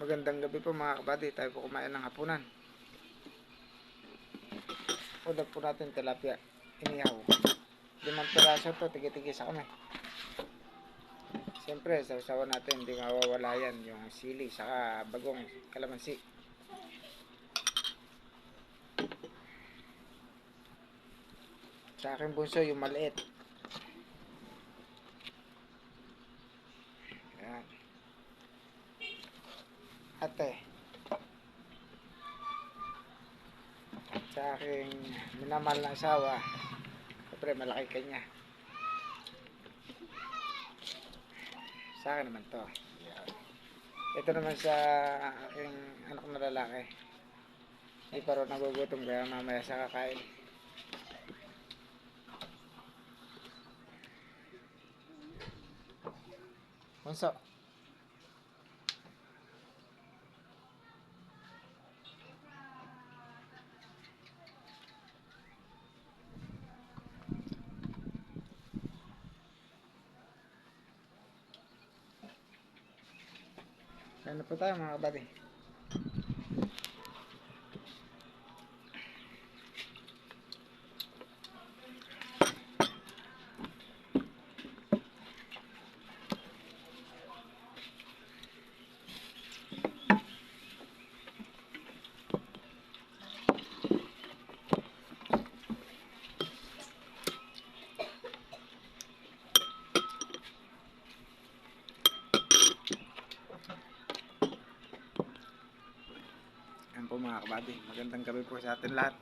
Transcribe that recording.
Magandang gabi po mga kabady. Tayo po kumain ng hapunan. Udag po natin tilapia. Inihaw. 5 piraso to. Tigi-tigi sa kami. Siyempre, sasawa natin. Hindi mawawala yan. Yung sili, saka bagong kalamansi. Sa aking bunso, yung maliit. Ayan. Ate. At sa aking minamahal na asawa, siyempre malaki kanya. Sa akin naman to. Ayan. Ito naman sa aking anak na lalaki. Hindi pa rin nagugutom kaya mamaya sa kakain. Bunso. Kaya na po tayo mga kabady. Yan po mga kabady. Magandang gabi po sa atin lahat.